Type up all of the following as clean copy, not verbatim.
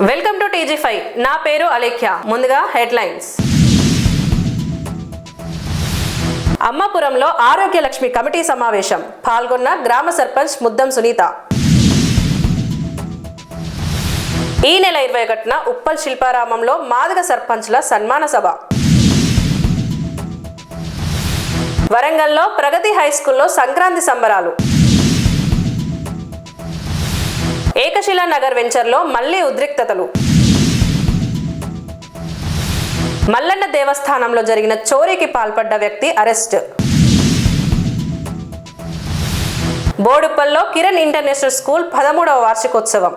Welcome to TG5. నా పేరు అలేఖ్య. ముందుగా హెడ్లైన్స్. అమ్మాపురంలో ఆరోగ్య లక్ష్మి కమిటీ సమావేశం. పాల్గొన్న గ్రామ సర్పంచ్ ముద్దం సునీత. ఈ నెల 21న ఉప్పల్ శిల్పారామంలో మాదిగ సర్పంచ్ల సన్మాన సభ. వరంగల్లో ప్రగతి హైస్కూల్లో సంక్రాంతి సంబరాలు. ఏకశిలా నగర్ వెంచర్లో మళ్లీ ఉద్రిక్తతలు. మల్లన్న దేవస్థానంలో జరిగిన చోరీకి పాల్పడ్డ వ్యక్తి అరెస్ట్. బోడుప్పల్లో కిరణ్ ఇంటర్నేషనల్ స్కూల్ 13వ వార్షికోత్సవం.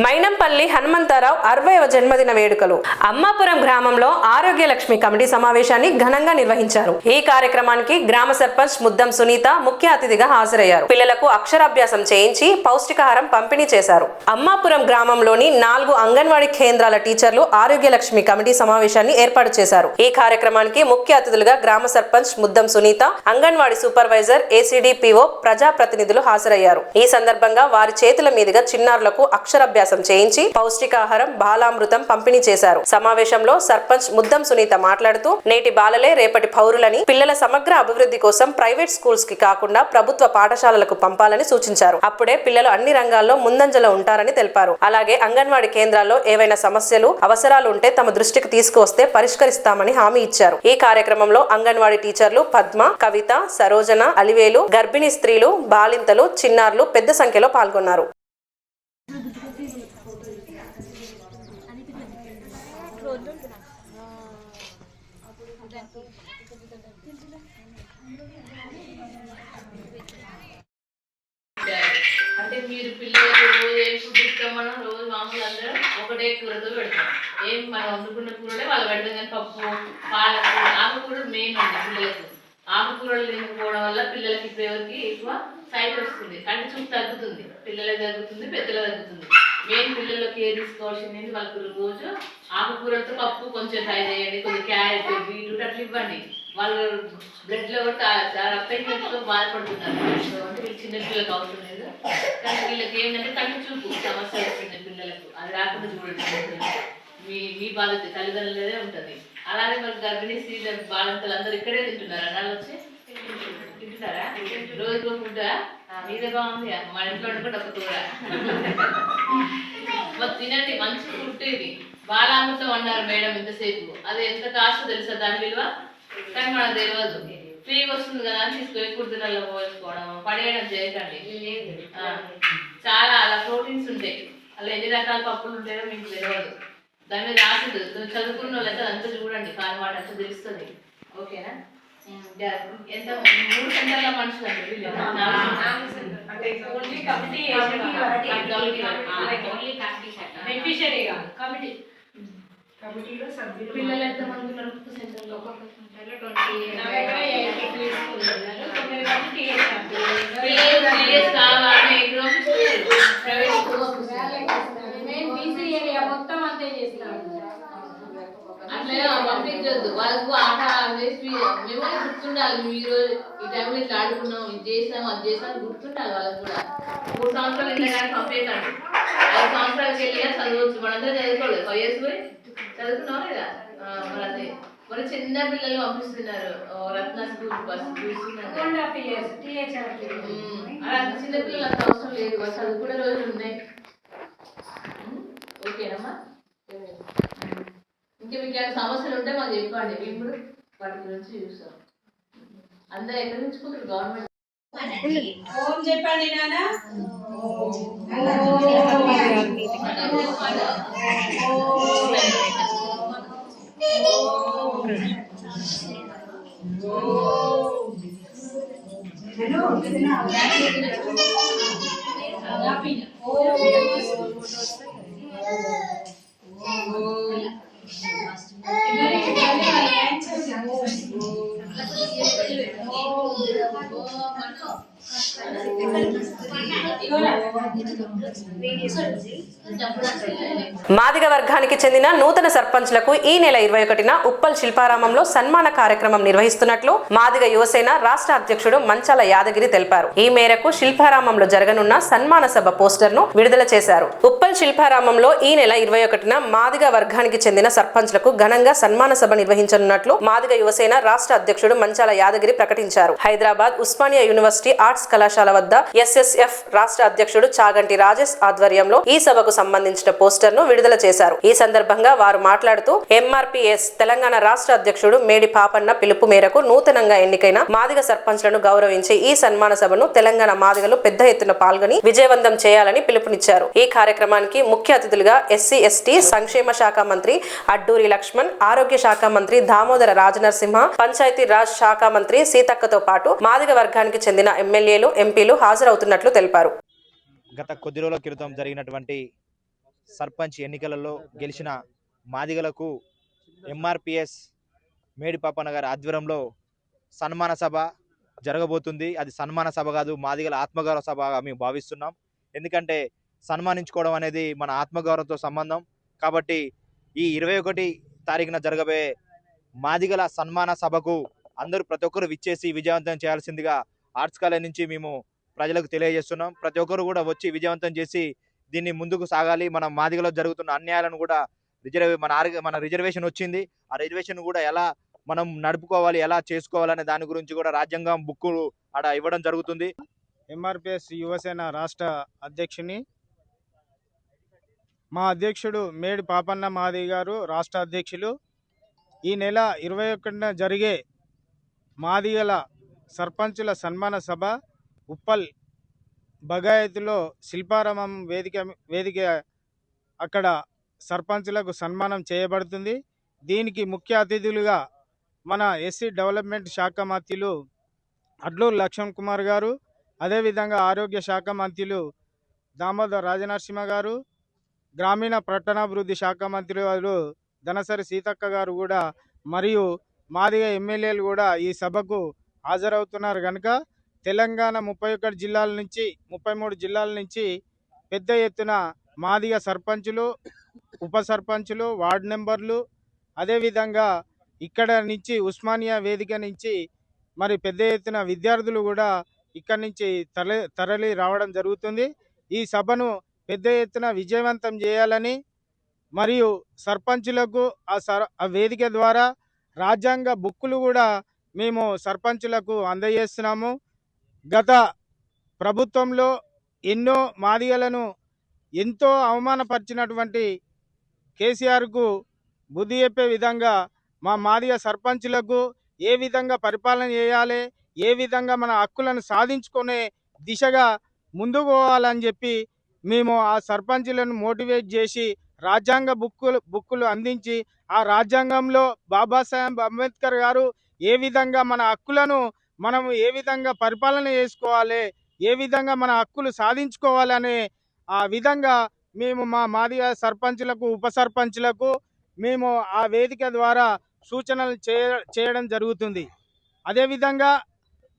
మైనంపల్లి హనుమంతరావు 60వ జన్మదిన వేడుకలు. అమ్మాపురం గ్రామంలో ఆరోగ్య లక్ష్మి కమిటీ సమావేశాన్ని ఘనంగా నిర్వహించారు. ఈ కార్యక్రమానికి గ్రామ సర్పంచ్ ముద్దం సునీత ముఖ్య అతిథిగా హాజరయ్యారు. పిల్లలకు అక్షరాభ్యాసం చేయించి పౌష్టికాహారం పంపిణీ చేశారు. అమ్మాపురం గ్రామంలోని 4 అంగన్వాడీ కేంద్రాల టీచర్లు ఆరోగ్య లక్ష్మి కమిటీ సమావేశాన్ని ఏర్పాటు చేశారు. ఈ కార్యక్రమానికి ముఖ్య అతిథులుగా గ్రామ సర్పంచ్ ముద్దం సునీత, అంగన్వాడీ సూపర్వైజర్, ACDPO, ప్రజాప్రతినిధులు హాజరయ్యారు. ఈ సందర్భంగా వారి చేతుల మీదుగా చిన్నారులకు అక్షరాభ్యాసం చేయించి పౌష్టికాహారం, బాలామృతం పంపిణీ చేశారు. సమావేశంలో సర్పంచ్ ముద్దం సునీత మాట్లాడుతూ, నేటి బాలలే రేపటి పౌరులని, పిల్లల సమగ్ర అభివృద్ధి కోసం ప్రైవేట్ స్కూల్స్ కి కాకుండా ప్రభుత్వ పాఠశాలలకు పంపాలని సూచించారు. అప్పుడే పిల్లలు అన్ని రంగాల్లో ముందంజలో ఉంటారని తెలిపారు. అలాగే అంగన్వాడీ కేంద్రాల్లో ఏవైనా సమస్యలు, అవసరాలు ఉంటే తమ దృష్టికి తీసుకువస్తే పరిష్కరిస్తామని హామీ ఇచ్చారు. ఈ కార్యక్రమంలో అంగన్వాడీ టీచర్లు పద్మ, కవిత, సరోజన, అలివేలు, గర్భిణీ స్త్రీలు, బాలింతలు, చిన్నారులు పెద్ద సంఖ్యలో పాల్గొన్నారు. అంటే మీరు పిల్లలకు రోజు ఏం ఫుడ్ ఇస్తాం, మనం రోజు మామూలు అందరం ఒకటే కూరతో పెడతాం. ఏం మనం వండుకున్న కూరలే వాళ్ళు పెడతాం. కానీ పప్పు, పాలకు, ఆకుకూరలు మెయిన్ ఉంది పిల్లలకు. ఆకుకూరలు తినకపోవడం వల్ల పిల్లలకి ఇప్పుడు ఎవరికి ఎక్కువ సైట్ వస్తుంది, కంటి చూపు తగ్గుతుంది, పిల్లలకు తగ్గుతుంది, పెద్దలకు తగ్గుతుంది. మెయిన్ పిల్లల్లో కేర్ తీసుకోవాల్సింది వాళ్ళకు రోజు ఆకుకూరలతో పప్పు కొంచెం ట్రై చేయండి, కొంచెం క్యారెట్, బీట్రూట్ అట్లా ఇవ్వండి. వాళ్ళు బ్లడ్లో కూడా చాలా అపెండిక్స్తో బాధపడుతున్నారు. అంటే వీళ్ళు చిన్న పిల్లలకు అవసరం లేదు, కానీ వీళ్ళకి ఏంటంటే కంటి చూపు సమస్య వస్తుంది పిల్లలకు. అది రాకుండా చూడండి, మీ బాధ్యత తల్లిదండ్రులదే ఉంటుంది. అలాగే మరి గర్భిణీ స్త్రీల బాధితులు అందరూ ఇక్కడే తింటున్నారు. అన్నాళ్ళు వచ్చి తింటున్నారా? రోజుకో ఫుడ్ మీదే బాగుంది. మా ఇంట్లో కూడా ఒక కూర మరి తినండి, మంచి ఫుడ్ ఇది. బాలామృతం అన్నారు మేడం ఇంతసేపు. అది ఎంత కాస్ట్ తెలుసా దాని విలువ? కానీ మనకు తెలియదు. ఫ్రీగా వస్తుంది కదా అని తీసుకొని కుర్తులలో పోసుకోవడం, పడేయడం చేయకండి. చాలా అలా ప్రోటీన్స్ ఉంటాయి. అలా ఎన్ని రకాల పప్పులు ఉంటాయో మీకు తెలియదు. దాని మీద రాసింది. చదువుకున్న వాళ్ళైతే అంతా చూడండి, కానీ వాటి అంతా తెలుస్తుంది. ఓకేనా? ఎంత 3 సెంటర్ల మనుషులు అంటే పిల్లలు ఎంతమంది ఉన్నారు సెంటర్లో? అట్లా పంపించద్దు వాళ్ళకు. ఆట వేసి మెమరీ గుర్తుండాలి. మేము ఈరోజు ఈ టైంలో ఇట్లా ఆడుకున్నాం, ఇది చేసాం, అది చేసాం గుర్తుండాలి వాళ్ళకు కూడా. 3 సంవత్సరాలు వెళ్ళినా కానీ పంపేయకండి. 5 సంవత్సరాలకి వెళ్ళినా చదవచ్చు. మనందరూ చదువుకోలేదు. 5 years పోయి చదువుకున్నాం లేదా? మరి అదే మరి చిన్న పిల్లలు పంపిస్తున్నారు. రత్న స్కూల్ బస్ చూస్తున్నాను. అలా చిన్న పిల్లలు అంత అవసరం లేదు, చదువుకునే రోజులు ఉన్నాయి. ఓకేనమ్మా? ఇంకా మీకు ఏమైనా సమస్యలు ఉంటే మాకు చెప్పండి, మేము కూడా వాటి గురించి చూస్తాం. అందరూ ఎక్కడ నుంచుకుంటారు? గవర్నమెంట్ చెప్పండి నాన్న. మాదిగ వర్గానికి చెందిన నూతన సర్పంచ్లకు ఈ నెల 21న ఉప్పల్ శిల్పారామంలో సన్మాన కార్యక్రమం నిర్వహిస్తున్నట్లు మాదిగ యువసేన రాష్ట్ర అధ్యక్షుడు మంచాల యాదగిరి తెలిపారు. ఈ మేరకు శిల్పారామంలో జరగనున్న సన్మాన సభ పోస్టర్ ను విడుదల చేశారు. ఉప్పల్ శిల్పారామంలో ఈ నెల 21న మాదిగ వర్గానికి చెందిన సర్పంచ్లకు ఘనంగా సన్మాన సభ నిర్వహించనున్నట్లు మాదిగ యువసేన రాష్ట్ర అధ్యక్షుడు మంచాల యాదగిరి ప్రకటించారు. హైదరాబాద్ ఉస్మానియా యూనివర్సిటీ ఆర్ట్స్ కళాశాల వద్ద SSF రాష్ట్ర అధ్యక్షుడు చాగంటి రాజేష్ ఆధ్వర్యంలో ఈ సభకు సంబంధించిన పోస్టర్ ను విడుదల చేశారు. ఈ సందర్భంగా వారు మాట్లాడుతూ MRPS తెలంగాణ రాష్ట్ర అధ్యక్షుడు మేడి పాపన్న పిలుపు మేరకు నూతనంగా ఎన్నికైన మాదిగ సర్పంచ్లను గౌరవించి ఈ సన్మాన సభను తెలంగాణ మాదిగలు పెద్ద ఎత్తున పాల్గొని విజయవంతం చేయాలని పిలుపునిచ్చారు. ఈ కార్యక్రమానికి ముఖ్య అతిథులుగా SC/ST సంక్షేమ శాఖ మంత్రి అడ్డూరి లక్ష్మణ్, ఆరోగ్య శాఖ మంత్రి దామోదర రాజనరసింహ, పంచాయతీ రాజ్ శాఖ మంత్రి సీతక్కతో పాటు మాదిగ వర్గానికి చెందిన ఎమ్మెల్యేలు, ఎంపీలు హాజరవుతున్నట్లు తెలిపారు. గత కొద్ది రోజుల క్రితం జరిగినటువంటి సర్పంచ్ ఎన్నికలలో గెలిచిన మాదిగలకు MRPS మేడి పాపన్న గారి ఆధ్వర్యంలో సన్మాన సభ జరగబోతుంది. అది సన్మాన సభ కాదు, మాదిగల ఆత్మగౌరవ సభగా మేము భావిస్తున్నాం. ఎందుకంటే సన్మానించుకోవడం అనేది మన ఆత్మగౌరవంతో సంబంధం. కాబట్టి ఈ 21 తారీఖున జరగబోయే మాదిగల సన్మాన సభకు అందరూ ప్రతి ఒక్కరు విచ్చేసి విజయవంతం చేయాల్సిందిగా ఆర్ట్స్ కాలేజ్ నుంచి మేము ప్రజలకు తెలియజేస్తున్నాం. ప్రతి ఒక్కరు కూడా వచ్చి విజయవంతం చేసి దీన్ని ముందుకు సాగాలి. మన మాదిగలో జరుగుతున్న అన్యాయాలను కూడా మన రిజర్వేషన్ వచ్చింది, ఆ రిజర్వేషన్ కూడా ఎలా మనం నడుపుకోవాలి, ఎలా చేసుకోవాలనే దాని గురించి కూడా రాజ్యాంగం బుక్కులు ఆడ ఇవ్వడం జరుగుతుంది. MRPS యువసేన రాష్ట్ర అధ్యక్షుని, మా అధ్యక్షుడు మేడి పాపన్న మాది గారు రాష్ట్ర అధ్యక్షులు. ఈ నెల 21న జరిగే మాదిగల సర్పంచుల సన్మాన సభ ఉప్పల్ బగాయత్లో శిల్పారామం వేదిక అక్కడ సర్పంచులకు సన్మానం చేయబడుతుంది. దీనికి ముఖ్య అతిథులుగా మన SC డెవలప్మెంట్ శాఖ మంత్రులు అడ్లూరు లక్ష్మణ్ కుమార్ గారు, అదేవిధంగా ఆరోగ్య శాఖ మంత్రులు దామోదర రాజనరసింహ గారు, గ్రామీణ పట్టణాభివృద్ధి శాఖ మంత్రులు ధనసరి సీతక్క గారు కూడా, మరియు మాదిగ ఎమ్మెల్యేలు కూడా ఈ సభకు హాజరవుతున్నారు. కనుక తెలంగాణ 31 జిల్లాల నుంచి 33 జిల్లాల నుంచి పెద్ద ఎత్తున మాదిగ సర్పంచులు, ఉప సర్పంచులు, వార్డు మెంబర్లు, అదేవిధంగా ఇక్కడ నుంచి ఉస్మానియా వేదిక నుంచి మరి పెద్ద ఎత్తున విద్యార్థులు కూడా ఇక్కడి నుంచి తరలి రావడం జరుగుతుంది. ఈ సభను పెద్ద ఎత్తున విజయవంతం చేయాలని మరియు సర్పంచులకు ఆ వేదిక ద్వారా రాజ్యాంగ బుక్కులు కూడా మేము సర్పంచులకు అందజేస్తున్నాము. గత ప్రభుత్వంలో ఎన్నో మాదిగలను ఎంతో అవమానపరిచినటువంటి కేసీఆర్కు బుద్ధి చెప్పే విధంగా మా మాదిగ సర్పంచులకు ఏ విధంగా పరిపాలన చేయాలి, ఏ విధంగా మన హక్కులను సాధించుకునే దిశగా ముందుకు పోవాలని చెప్పి మేము ఆ సర్పంచులను మోటివేట్ చేసి రాజ్యాంగ బుక్కులు అందించి, ఆ రాజ్యాంగంలో బాబాసాహెబ్ అంబేద్కర్ గారు ఏ విధంగా మన హక్కులను మనం ఏ విధంగా పరిపాలన చేసుకోవాలి, ఏ విధంగా మన హక్కులు సాధించుకోవాలనే ఆ విధంగా మేము మా మాదిగ సర్పంచులకు, ఉప సర్పంచులకు మేము ఆ వేదిక ద్వారా సూచనలు చేయడం జరుగుతుంది. అదేవిధంగా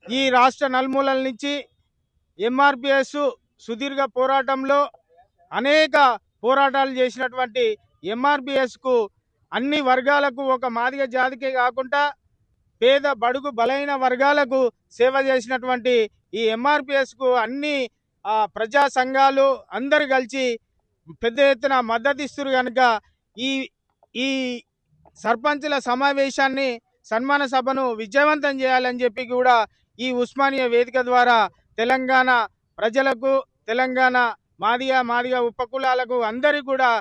ఈ రాష్ట్ర నలుమూలల నుంచి MRPS సుదీర్ఘ పోరాటంలో అనేక పోరాటాలు చేసినటువంటి MRPSకు అన్ని వర్గాలకు, ఒక మాదిగ జాతికే కాకుండా పేద బడుగు బలైన వర్గాలకు సేవ చేసినటువంటి ఈ MRPSకు అన్ని ప్రజా సంఘాలు అందరు కలిసి పెద్ద ఎత్తున మద్దతు ఇస్తారు. కనుక ఈ సర్పంచుల సమావేశాన్ని, సన్మాన సభను విజయవంతం చేయాలని చెప్పి కూడా ఈ ఉస్మానియా వేదిక ద్వారా తెలంగాణ ప్రజలకు, తెలంగాణ మాదిగ ఉపకులాలకు అందరికీ కూడా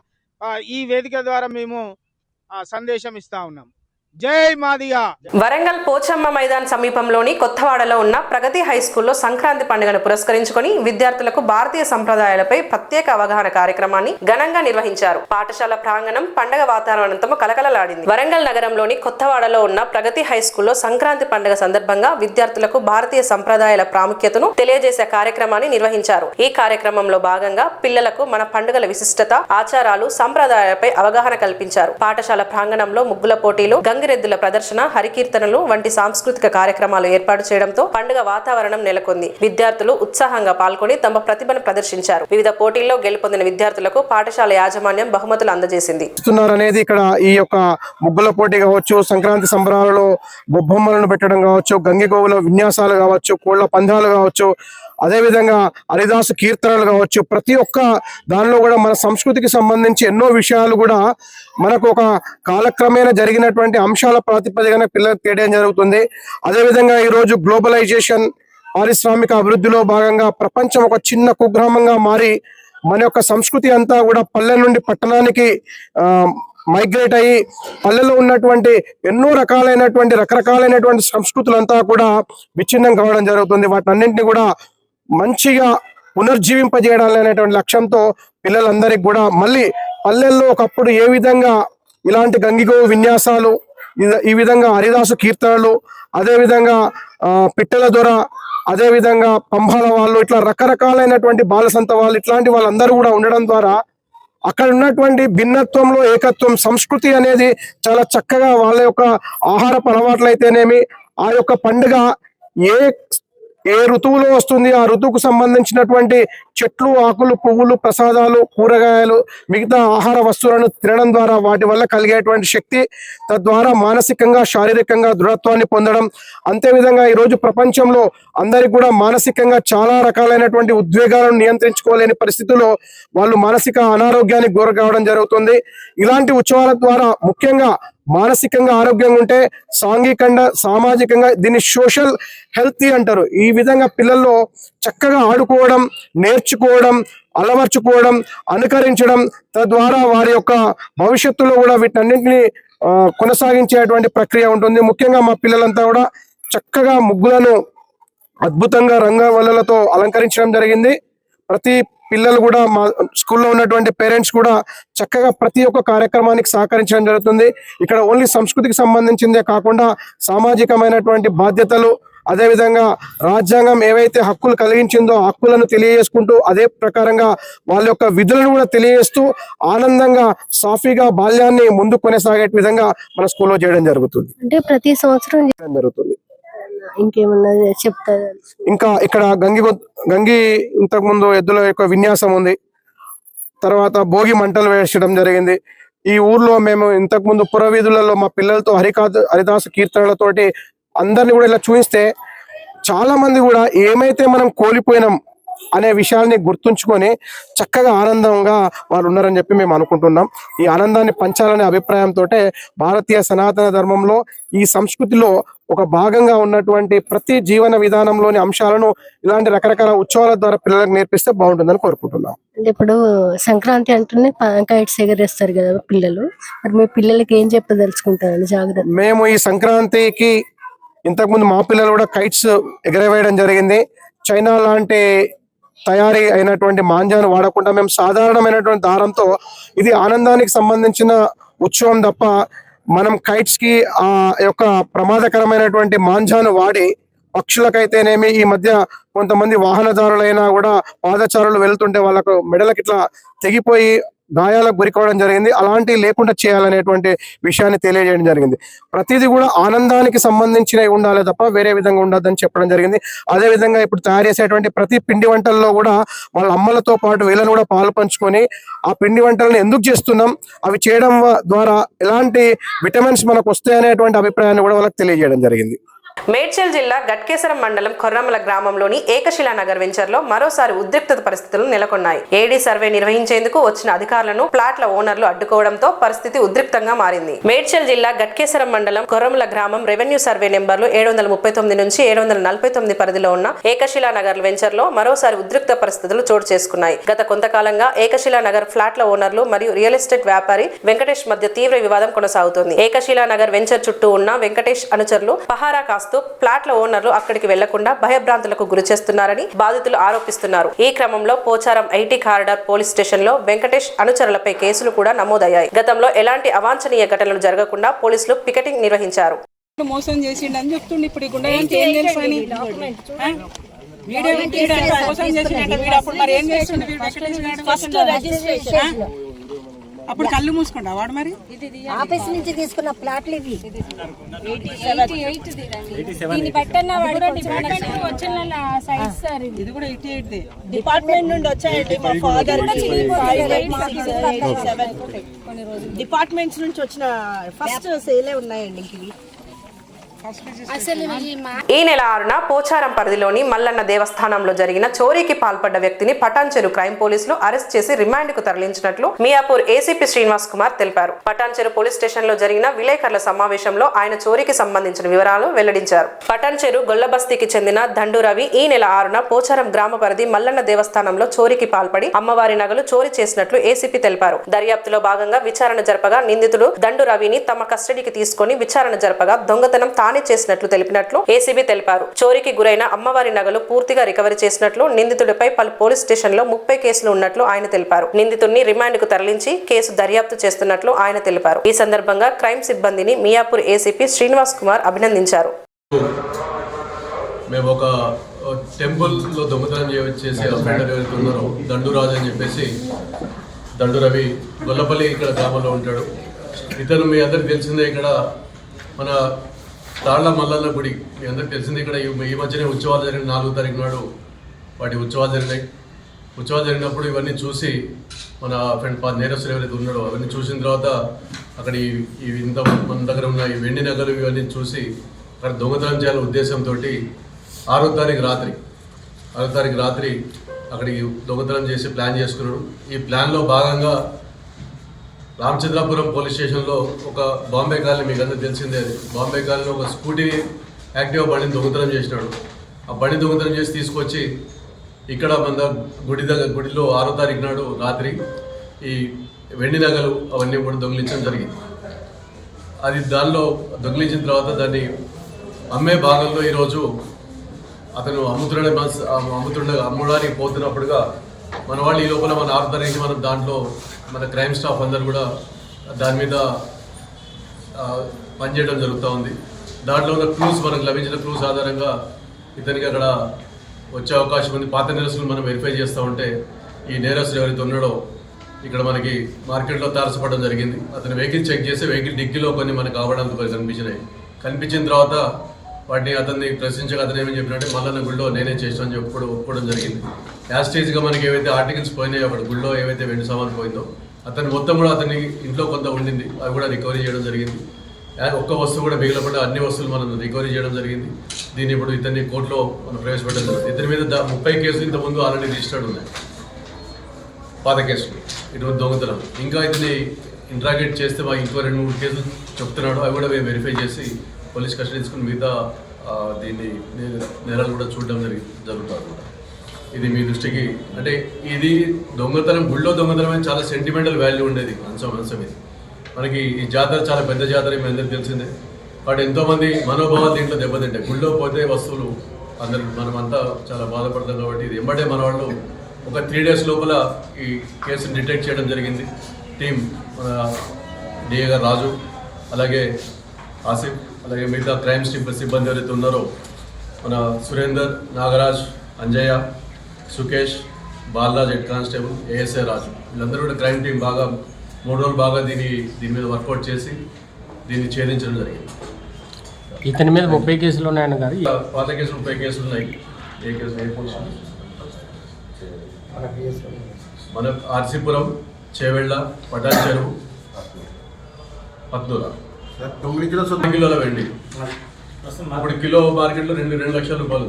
ఈ వేదిక ద్వారా మేము సందేశం ఇస్తా ఉన్నాం. జై మాదిగ. వరంగల్ పోచమ్మ మైదాన్ సమీపంలోని కొత్తవాడలో ఉన్న ప్రగతి హై స్కూల్లో సంక్రాంతి పండుగను పురస్కరించుకొని విద్యార్థులకు భారతీయ సంప్రదాయాలపై ప్రత్యేక అవగాహన కార్యక్రమాన్ని ఘనంగా నిర్వహించారు. పాఠశాల ప్రాంగణం పండుగ వాతావరణంతో కలకలలాడింది. వరంగల్ నగరంలోని కొత్తవాడలో ఉన్న ప్రగతి హై స్కూల్లో సంక్రాంతి పండుగ సందర్భంగా విద్యార్థులకు భారతీయ సంప్రదాయాల ప్రాముఖ్యతను తెలియజేసే కార్యక్రమాన్ని నిర్వహించారు. ఈ కార్యక్రమంలో భాగంగా పిల్లలకు మన పండుగల విశిష్టత, ఆచారాలు, సంప్రదాయాలపై అవగాహన కల్పించారు. పాఠశాల ప్రాంగణంలో ముగ్గుల పోటీలు, గంగ గంగిరెద్దుల ప్రదర్శన, హరికీర్తనలు వంటి సాంస్కృతిక కార్యక్రమాలు ఏర్పాటు చేయడంతో పండుగ వాతావరణం నెలకొంది. విద్యార్థులు ఉత్సాహంగా పాల్గొని తమ ప్రతిభను ప్రదర్శించారు. వివిధ పోటీల్లో గెలుపొందిన విద్యార్థులకు పాఠశాల యాజమాన్యం బహుమతులు అందజేసింది. అనేది ఇక్కడ ఈ యొక్క ముగ్గుల పోటీ కావచ్చు, సంక్రాంతి సంబరాలలో బొబ్బమ్మలను పెట్టడం కావచ్చు, గంగిగోవుల విన్యాసాలు కావచ్చు, కోళ్ల పందాలు కావచ్చు, అదేవిధంగా హరిదాసు కీర్తనలు కావచ్చు, ప్రతి ఒక్క దానిలో కూడా మన సంస్కృతికి సంబంధించి ఎన్నో విషయాలు కూడా మనకు ఒక కాలక్రమేణా జరిగినటువంటి అంశాల ప్రాతిపదికన పిల్లలకు తెలియడం జరుగుతుంది. అదేవిధంగా ఈరోజు గ్లోబలైజేషన్, పారిశ్రామిక అభివృద్ధిలో భాగంగా ప్రపంచం ఒక చిన్న కుగ్రామంగా మారి మన యొక్క సంస్కృతి అంతా కూడా పల్లె నుండి పట్టణానికి మైగ్రేట్ అయ్యి పల్లెలో ఉన్నటువంటి ఎన్నో రకరకాలైనటువంటి సంస్కృతులంతా కూడా విచ్ఛిన్నం కావడం జరుగుతుంది. వాటన్నింటినీ కూడా మంచిగా పునర్జీవింపజేయాలనేటువంటి లక్ష్యంతో పిల్లలందరికీ కూడా మళ్ళీ పల్లెల్లో ఒకప్పుడు ఏ విధంగా ఇలాంటి గంగిగో విన్యాసాలు, ఈ విధంగా హరిదాసు కీర్తనలు, అదేవిధంగా పిట్టల దొర, అదేవిధంగా పంబాల వాళ్ళు, ఇట్లా రకరకాలైనటువంటి బాలసంత వాళ్ళు, ఇట్లాంటి వాళ్ళందరూ కూడా ఉండడం ద్వారా అక్కడ ఉన్నటువంటి భిన్నత్వంలో ఏకత్వం, సంస్కృతి అనేది చాలా చక్కగా వాళ్ళ యొక్క ఆహారపు అలవాట్లు అయితేనేమి, ఆ యొక్క పండుగ ఏ ఋతువులో వస్తుంది, ఆ ఋతువుకు సంబంధించినటువంటి చెట్లు, ఆకులు, పువ్వులు, ప్రసాదాలు, కూరగాయలు, మిగతా ఆహార వస్తువులను తినడం ద్వారా వాటి వల్ల కలిగేటువంటి శక్తి, తద్వారా మానసికంగా శారీరకంగా దృఢత్వాన్ని పొందడం. అంతేవిధంగా ఈరోజు ప్రపంచంలో అందరికి కూడా మానసికంగా చాలా రకాలైనటువంటి ఉద్వేగాలను నియంత్రించుకోలేని పరిస్థితుల్లో వాళ్ళు మానసిక అనారోగ్యానికి గురి కావడం జరుగుతుంది. ఇలాంటి ఉత్సవాల ద్వారా ముఖ్యంగా మానసికంగా ఆరోగ్యంగా ఉంటే సాంఘికంగా, సామాజికంగా దీన్ని సోషల్ హెల్తీ అంటారు. ఈ విధంగా పిల్లల్లో చక్కగా ఆడుకోవడం, నేర్చుకోవడం, అలవర్చుకోవడం, అనుకరించడం, తద్వారా వారి యొక్క భవిష్యత్తులో కూడా వీటన్నింటినీ కొనసాగించేటువంటి ప్రక్రియ ఉంటుంది. ముఖ్యంగా మా పిల్లలంతా కూడా చక్కగా ముగ్గులను అద్భుతంగా రంగవల్లులతో అలంకరించడం జరిగింది. ప్రతి పిల్లలు కూడా మా స్కూల్లో ఉన్నటువంటి పేరెంట్స్ కూడా చక్కగా ప్రతి ఒక్క కార్యక్రమానికి సహకరించడం జరుగుతుంది. ఇక్కడ ఓన్లీ సంస్కృతికి సంబంధించిందే కాకుండా సామాజికమైనటువంటి బాధ్యతలు, అదేవిధంగా రాజ్యాంగం ఏవైతే హక్కులు కలిగించిందో హక్కులను తెలియజేసుకుంటూ అదే ప్రకారంగా వాళ్ళ యొక్క విధులను కూడా తెలియజేస్తూ ఆనందంగా సాఫీగా బాల్యాన్ని ముందు కొనసాగే విధంగా మన స్కూల్లో చేయడం జరుగుతుంది. అంటే ప్రతి సంవత్సరం జరుగుతుంది. ఇంకేమన్నా చెప్తారు? ఇంకా ఇక్కడ గంగి ఇంతకు ముందు ఎద్దుల యొక్క విన్యాసం ఉంది. తర్వాత భోగి మంటలు వేసడం జరిగింది. ఈ ఊర్లో మేము ఇంతకు ముందు పురవీధులలో మా పిల్లలతో హరిదాసు కీర్తనలతోటి అందరినీ కూడా ఇలా చూపిస్తే చాలా మంది కూడా ఏమైతే మనం కోల్పోయినాం అనే విషయాల్ని గుర్తుంచుకొని చక్కగా ఆనందంగా వాళ్ళు ఉన్నారని చెప్పి మేము అనుకుంటున్నాం. ఈ ఆనందాన్ని పంచాలనే అభిప్రాయంతో భారతీయ సనాతన ధర్మంలో ఈ సంస్కృతిలో ఒక భాగంగా ఉన్నటువంటి ప్రతి జీవన విధానంలోని అంశాలను ఇలాంటి రకరకాల ఉత్సవాల ద్వారా పిల్లలకు నేర్పిస్తే బాగుంటుందని కోరుకుంటున్నాం. అంటే ఇప్పుడు సంక్రాంతి అంటూనే కైట్స్ ఎగరేస్తారు కదా పిల్లలు, మరి మీ పిల్లలకి ఏం చెప్పదలుచుకుంటారు జాగ్రత్త? మేము ఈ సంక్రాంతికి ఇంతకుముందు మా పిల్లలు కూడా కైట్స్ ఎగరవేయడం జరిగింది. చైనా లాంటి తయారీ అయినటువంటి మాంజాను వాడకుండా మేము సాధారణమైనటువంటి దారంతో, ఇది ఆనందానికి సంబంధించిన ఉత్సవం తప్ప మనం కైట్స్ కి ఆ యొక్క ప్రమాదకరమైనటువంటి మాంజాను వాడి పక్షులకైతేనేమి, ఈ మధ్య కొంతమంది వాహనదారులైనా కూడా పాదచారులు వెళ్తుంటే వాళ్ళకు మెడలకి ఇట్లా తెగిపోయి గాయాలకు గురికోవడం జరిగింది. అలాంటివి లేకుండా చేయాలనేటువంటి విషయాన్ని తెలియజేయడం జరిగింది. ప్రతిదీ కూడా ఆనందానికి సంబంధించినవి ఉండాలి తప్ప వేరే విధంగా ఉండదని చెప్పడం జరిగింది. అదే విధంగా ఇప్పుడు తయారు చేసేటువంటి ప్రతి పిండి వంటల్లో కూడా వాళ్ళ అమ్మలతో పాటు వీళ్ళని కూడా పాలు పంచుకొని ఆ పిండి వంటలను ఎందుకు చేస్తున్నాం, అవి చేయడం ద్వారా ఎలాంటి విటమిన్స్ మనకు వస్తాయనేటువంటి అభిప్రాయాన్ని కూడా వాళ్ళకి తెలియజేయడం జరిగింది. మేడ్చల్ జిల్లా గట్కేసరం మండలం కొర్రమల గ్రామంలోని ఏకశిలా నగర్ వెంచర్ లో మరోసారి ఉద్రిక్తత పరిస్థితులు నెలకొన్నాయి. ఏడీ సర్వే నిర్వహించేందుకు వచ్చిన అధికారులను ప్లాట్ల ఓనర్లు అడ్డుకోవడంతో పరిస్థితి ఉద్రిక్తంగా మారింది. మేడ్చల్ జిల్లా గట్కేసరం మండలం కొర్రమల గ్రామం రెవెన్యూ సర్వే నెంబర్లు 739 నుంచి 749 పరిధిలో ఉన్న ఏకశిలా నగర్ వెంచర్ లో మరోసారి ఉద్రిక్త పరిస్థితులు చోటు చేసుకున్నాయి. గత కొంతకాలంగా ఏకశిలా నగర్ ఫ్లాట్ల ఓనర్లు మరియు రియల్ ఎస్టేట్ వ్యాపారి వెంకటేష్ మధ్య తీవ్ర వివాదం కొనసాగుతోంది. ఏకశిలా నగర్ వెంచర్ చుట్టూ ఉన్న వెంకటేష్ అనుచరులు పహారా కాస్తూ ప్లాట్ల ఓనర్లు అక్కడికి వెళ్లకుండా భయభ్రాంతులకు గురి చేస్తున్నారని బాధితులు ఆరోపిస్తున్నారు. ఈ క్రమంలో Pocharam IT corridor police station లో వెంకటేష్ అనుచరులపై కేసులు కూడా నమోదయ్యాయి. గతంలో ఎలాంటి అవాంఛనీయ ఘటనలు జరగకుండా పోలీసులు పికెటింగ్ నిర్వహించారు. మోసం చేసిండని చెప్తుండే. ఇప్పుడు గుండెకి ఏం తెలుసు అని వీడియో మోసం చేసిండ. వీడు అప్పుడు మరి ఏం చేసిండు? ఫస్ట్ రిజిస్ట్రేషన్ అప్పుడు కళ్ళు మూసుకుంటా వాడు మరి ఆఫీస్ నుంచి తీసుకున్న ప్లాట్లు ఇవి. ఇది కూడా 88 డిపార్ట్మెంట్ నుండి వచ్చాయండి. మా ఫాదర్ డిపార్ట్మెంట్స్ నుంచి వచ్చిన ఫస్ట్ సేలే ఉన్నాయండి. ఇవి ఈ నెల 6న పోచారం పరిధిలోని మల్లన్న దేవస్థానంలో జరిగిన చోరీకి పాల్పడ్డ వ్యక్తిని పటాన్చెరు క్రైమ్ పోలీసులు అరెస్ట్ చేసి రిమాండ్ కు తరలించినట్లు మియాపూర్ ఏసీపీ శ్రీనివాస్ కుమార్ తెలిపారు. పటాన్చెరు పోలీస్ స్టేషన్ లో జరిగిన విలేకరుల సమావేశంలో ఆయన చోరీకి సంబంధించిన వివరాలు వెల్లడించారు. పటాన్చెరు గొల్లబస్తీకి చెందిన దండు రవి ఈ నెల 6న పోచారం గ్రామ పరిధి మల్లన్న దేవస్థానంలో చోరీకి పాల్పడి అమ్మవారి నగలు చోరీ చేసినట్లు ఏసీపీ తెలిపారు. దర్యాప్తులో భాగంగా విచారణ జరపగా నిందితుడు దండు రవిని తమ కస్టడీకి తీసుకుని విచారణ జరపగా దొంగతనం చేసినట్లు తెలిపినట్లు ఏసీబీ తెలిపారు. చోరీకి గురైన అమ్మవారి నగలు పూర్తిగా రికవరీ చేసినట్లు, నిందితుడిపై పలు పోలీస్ స్టేషన్ లో 30 కేసులు ఉన్నట్లు ఆయన తెలిపారు. నిందితుడిని రిమాండ్ కు తరలించి కేసు దర్యాప్తు చేస్తున్నట్లు ఆయన తెలిపారు. ఈ సందర్భంగా క్రైమ్ సిబ్బందిని మియాపూర్ ఏసీపీ శ్రీనివాస్ కుమార్ అభినందించారు. మేము ఒక టెంపుల్ లో దొంగతనం చేసే అఫెండర్ ఎవరైతే ఉన్నారో దండురాజు అని చెప్పేసి, దండు రవి గొల్లపల్లి ఇక్కడ గ్రామంలో ఉంటాడు. ఇతను మీ అందరికి తెలిసిందే, ఇక్కడ మన తాళ్ళ మల్లన్న గుడి మీ అందరికి తెలిసింది. ఇక్కడ ఈ మధ్యనే ఉత్సవాలు జరిగిన 4వ తారీఖు నాడు వాటి ఉత్సవాలు జరిగినాయి. ఉత్సవాలు జరిగినప్పుడు ఇవన్నీ చూసి మన నేరస్తులు ఎవరైతే ఉన్నాడో అవన్నీ చూసిన తర్వాత అక్కడ ఇంత మన దగ్గర ఉన్న ఈ వెండి నగలు ఇవన్నీ చూసి అక్కడ దొంగతనం చేయాలనే ఉద్దేశంతో 6వ తారీఖు రాత్రి అక్కడికి దొంగతనం చేసి ప్లాన్ చేసుకున్నాడు. ఈ ప్లాన్లో భాగంగా రామచంద్రాపురం పోలీస్ స్టేషన్లో ఒక బాంబే కాలనీ, మీకు అందరూ తెలిసిందే, బాంబే కాలనీలో ఒక స్కూటీ యాక్టివా బండిని దొంగతనం చేసినాడు. ఆ బండి దొంగతనం చేసి తీసుకొచ్చి ఇక్కడ మన గుడిలో 6వ తారీఖు నాడు రాత్రి ఈ వెండి నగలు అవన్నీ కూడా దొంగిలించడం జరిగింది. అది దానిలో దొంగిలించిన తర్వాత దాన్ని అమ్మే భాగంలో ఈరోజు అతను అమ్మడానికి పోతున్నప్పుడుగా మన వాళ్ళు ఈ లోపల మన 6వ తారీఖు మనం దాంట్లో మన క్రైమ్ స్టాఫ్ అందరు కూడా దాని మీద పనిచేయడం జరుగుతూ ఉంది. దాంట్లో ఉన్న క్లూస్, మనకు లభించిన క్లూస్ ఆధారంగా ఇతనికి అక్కడ వచ్చే అవకాశం ఉంది. పాత నేరస్తులు మనం వెరిఫై చేస్తూ ఉంటే ఈ నేరస్తులు ఎవరైతే ఉన్నాడో ఇక్కడ మనకి మార్కెట్లో తారసపడడం జరిగింది. అతను వెహికల్ చెక్ చేసి వెహికల్ డిక్కీలో కొన్ని మనకు ఆవడానికి కనిపించినాయి. కనిపించిన తర్వాత వాటిని అతన్ని ప్రశ్నించగా అతను ఏమని చెప్పినట్టే మల్లన్న గుళ్ళో నేనే చేసాను అని ఒప్పుకోవడం జరిగింది. యాస్టేజ్గా మనకి ఏవైతే ఆర్టికల్స్ పోయినాయో అక్కడ గుళ్ళో ఏవైతే వెండి సామాన్ పోయిందో అతను మొత్తం కూడా అతని ఇంట్లో కొంత ఉండింది, అవి కూడా రికవరీ చేయడం జరిగింది. ఒక్క వస్తువు కూడా మిగిలకుండా అన్ని వస్తువులు మనం రికవరీ చేయడం జరిగింది. దీన్ని ఇప్పుడు ఇతన్ని కోర్టులో మనం ప్రవేశపెట్టడం జరిగింది. ఇతని మీద 30 కేసులు ఇంతకుముందు ఆల్రెడీ రిజిస్టర్డ్ ఉన్నాయి, పాత కేసులు, ఇటువంటి దొంగతనం. ఇంకా ఇతని ఇంట్రాగేట్ చేస్తే మాకు ఇంకో 2-3 కేసులు చెప్తున్నాడు, అవి కూడా మేము వెరిఫై చేసి పోలీస్ కస్టడీ తీసుకుని మిగతా దీన్ని నేరాలు కూడా చూడడం జరుగుతుంది. ఇది మీ దృష్టికి అంటే ఇది దొంగతనం, గుళ్ళో దొంగతనం అనేది చాలా సెంటిమెంటల్ వాల్యూ ఉండేది అంశం ఇది. మనకి ఈ జాతర చాలా పెద్ద జాతర, మీ అందరికి తెలిసిందే. వాటి ఎంతోమంది మనోభావాలు దీంట్లో దెబ్బతింటాయి. గుళ్ళో పోతే వస్తువులు అందరూ మనమంతా చాలా బాధపడతాం. కాబట్టి ఇది ఎంబడే మన వాళ్ళు ఒక 3 days లోపల ఈ కేసుని డిటెక్ట్ చేయడం జరిగింది. టీం మన డిఏ గారు రాజు, అలాగే ఆసిఫ్, అలాగే మిగతా క్రైమ్ సిబ్బంది ఎవరైతే ఉన్నారో మన Surender, Nagaraj, Anjaiah, Sukesh, Balaraj, head constable, ASI Raju, వీళ్ళందరూ కూడా క్రైమ్ టీం బాగా 3 రోజులు బాగా దీని మీద వర్కౌట్ చేసి దీన్ని ఛేదించడం జరిగింది. ఇతని మీద 30 కేసులు ఉన్నాయని కాదు, పాత కేసులు 30 కేసులు ఉన్నాయి. ఏ కేసు మన ఆర్సీపురం, చేవెళ్ళ, పటాన్చెరు, పత్నూర 9 కిలోల వెండి. ఇప్పుడు కిలో మార్కెట్లో 2 లక్షల రూపాయలు,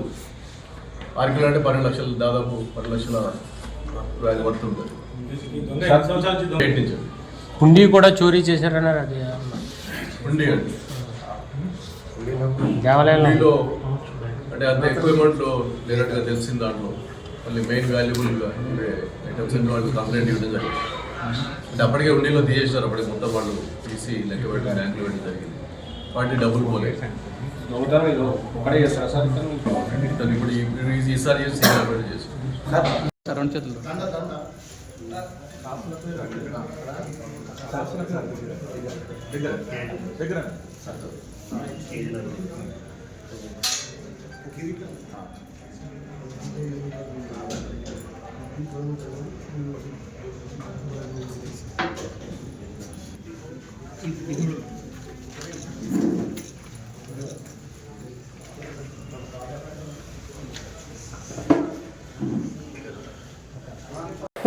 6 కిలో అంటే 12 లక్షలు, దాదాపు 10 లక్షల రూపాయలు వర్త్ ఉంటుంది. హుండీ కూడా చోరీ చేశారన్నారు. అది హుండీ అండి, దేవాలయంలో అంటే అంత ఎక్కువ అమౌంట్లో లేనట్టుగా తెలిసిన దాంట్లో మళ్ళీ మెయిన్ వాల్యుబుల్ ఐటమ్స్ అన్ని వాళ్ళు కంప్లైంట్ ఇవ్వడం జరిగింది. అంటే అప్పటికే హుండీలో తీసేసారు, అప్పటికి మొత్తం వాళ్ళు తీసి లెక్క పెట్టి బ్యాంకులో పెట్టడం జరిగింది. వాటిని డబ్బులు పోలేదు. ఇప్పుడు ఈసారి చేసి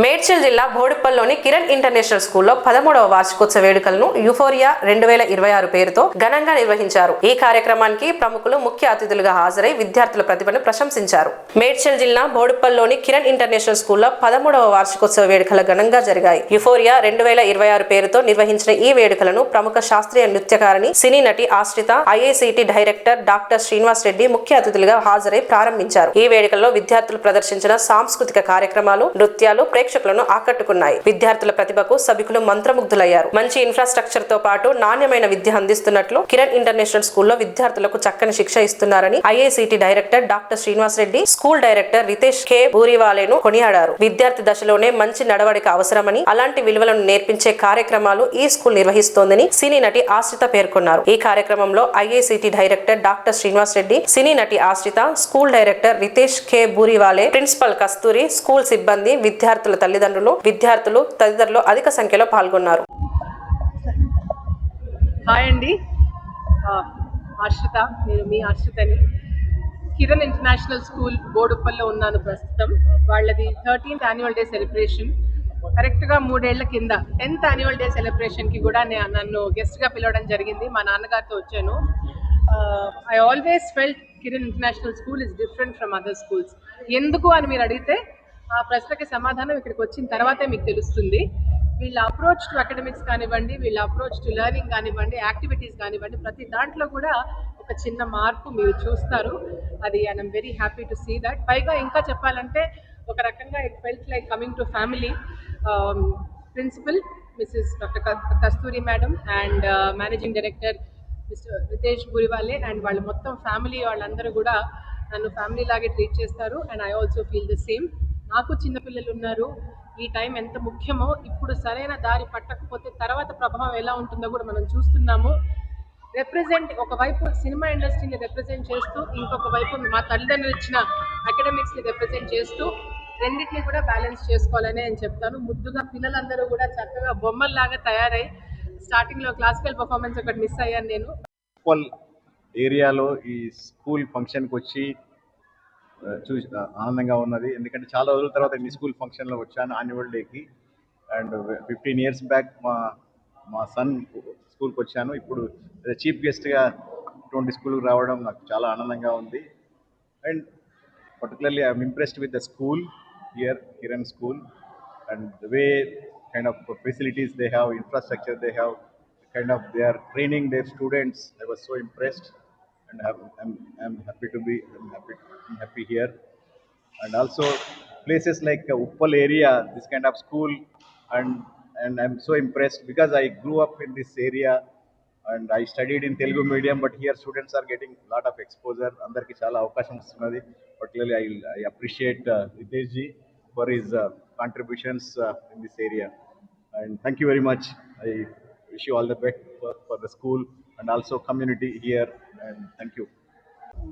మేడ్చల్ జిల్లా బోడుప్పల్లోని కిరణ్ ఇంటర్నేషనల్ స్కూల్లో 13వ వార్షికోత్సవ వేడుకలను యుఫోరియా 2026 పేరుతో ఘనంగా నిర్వహించారు. ఈ కార్యక్రమానికి ప్రముఖులు ముఖ్య అతిథులుగా హాజరై విద్యార్థుల ప్రతిభను ప్రశంసించారు. మేడ్చల్ జిల్లా బోడుప్పల్లోని కిరణ్ ఇంటర్నేషనల్ స్కూల్లో 13వ వార్షికోత్సవ వేడుకలు ఘనంగా జరిగాయి. యుఫోరియా 2026 పేరుతో నిర్వహించిన ఈ వేడుకలను ప్రముఖ శాస్త్రీయ నృత్యకారిణి, సినీ నటి ఆశ్రిత, IICT director doctor Srinivas Reddy ముఖ్య అతిథులుగా హాజరై ప్రారంభించారు. ఈ వేడుకల్లో విద్యార్థులు ప్రదర్శించిన సాంస్కృతిక కార్యక్రమాలు, నృత్యాలు ప్రేక్షకులను ఆకట్టుకున్నాయి. విద్యార్థుల ప్రతిభకు సభికులు మంత్రముగ్ధులయ్యారు. మంచి ఇన్ఫ్రాస్ట్రక్చర్ తో పాటు నాణ్యమైన విద్య అందిస్తున్నట్లు కిరణ్ ఇంటర్నేషనల్ స్కూల్లో విద్యార్థులకు చక్కని శిక్ష ఇస్తున్నారని IICT director doctor Srinivas Reddy, school director Ritesh K బూరివాలేను కొనియాడారు. విద్యార్థి దశలోనే మంచి నడవడిక అవసరమని, అలాంటి విలువలను నేర్పించే కార్యక్రమాలు ఈ స్కూల్ నిర్వహిస్తోందని సినీ నటి ఆశ్రిత పేర్కొన్నారు. ఈ కార్యక్రమంలో IICT director doctor Srinivas Reddy, cine నటి Ashritha, school director Ritesh K Burivale, principal Kasturi, school సిబ్బంది, విద్యార్థుల తల్లిదండ్రులు, విద్యార్థులు తదితరులు అధిక సంఖ్యలో పాల్గొన్నారు. హాయ్ అండి, ఆశ్రిత. నేను మీ ఆశ్రితని. కిరణ్ ఇంటర్నేషనల్ స్కూల్ బోడుప్పల్లో ఉన్నాను ప్రస్తుతం. వాళ్ళది 13th యాన్యువల్ డే సెలబ్రేషన్. కరెక్ట్గా 3 ఏళ్ల కింద 10th యాన్యువల్ డే సెలబ్రేషన్కి కూడా నన్ను గెస్ట్గా పిలవడం జరిగింది. మా నాన్నగారితో వచ్చాను. I always felt Kiran international school is different from other schools. ఎందుకు అని మీరు అడిగితే ఆ ప్రశ్నకి సమాధానం ఇక్కడికి వచ్చిన తర్వాతే మీకు తెలుస్తుంది. వీళ్ళ అప్రోచ్ టు అకాడమిక్స్ కానివ్వండి, వీళ్ళ అప్రోచ్ టు లెర్నింగ్ కానివ్వండి, యాక్టివిటీస్ కానివ్వండి, ప్రతి దాంట్లో కూడా ఒక చిన్న మార్పు మీరు చూస్తారు. అది I'm very happy to see that. పైగా ఇంకా చెప్పాలంటే ఒక రకంగా it felt like coming to family. Principal Mrs doctor Kasturi madam and managing director Mr Ritesh Burivale and వాళ్ళ మొత్తం ఫ్యామిలీ వాళ్ళందరూ కూడా నన్ను ఫ్యామిలీ లాగే ట్రీట్ చేస్తారు. And I also feel the same. నాకు చిన్నపిల్లలు ఉన్నారు. ఈ టైం ఎంత ముఖ్యమో, ఇప్పుడు సరైన దారి పట్టకపోతే తర్వాత ప్రభావం ఎలా ఉంటుందో కూడా మనం చూస్తున్నాము. ఒకవైపు సినిమా ఇండస్ట్రీని రిప్రజెంట్ చేస్తూ, ఇంకొక వైపు మా తల్లిదండ్రులు ఇచ్చిన అకాడమిక్స్ని రిప్రజెంట్ చేస్తూ రెండింటిని కూడా బ్యాలెన్స్ చేసుకోవాలని నేను చెప్తాను. ముద్దుగా పిల్లలందరూ కూడా చక్కగా బొమ్మల్లాగా తయారై స్టార్టింగ్లో క్లాసికల్ పర్ఫార్మెన్స్ ఒకటి మిస్ అయ్యాను నేను. ఏరియాలో ఈ స్కూల్ ఫంక్షన్కి వచ్చి చూసి ఆనందంగా ఉన్నది. ఎందుకంటే చాలా రోజుల తర్వాత మీ స్కూల్ ఫంక్షన్లో వచ్చాను యాన్యువల్ డేకి. అండ్ 15 years బ్యాక్ మా సన్ స్కూల్కి వచ్చాను. ఇప్పుడు చీఫ్ గెస్ట్గా ఇటువంటి స్కూల్కి రావడం నాకు చాలా ఆనందంగా ఉంది. And particularly I'm impressed with the school here, Kiran school, and the way kind of facilities they have, infrastructure they have, kind of they are training their students. I was so impressed, and I'm happy here. And also places like Uppal area, this kind of school, and I'm so impressed because I grew up in this area and I studied in Telugu medium, but here students are getting a lot of exposure. Andarki chala avakasham vastunnadi. Particularly I appreciate Ritesh ji for his contributions in this area, and thank you very much. I wish you all the best for the school and also community here, and thank you.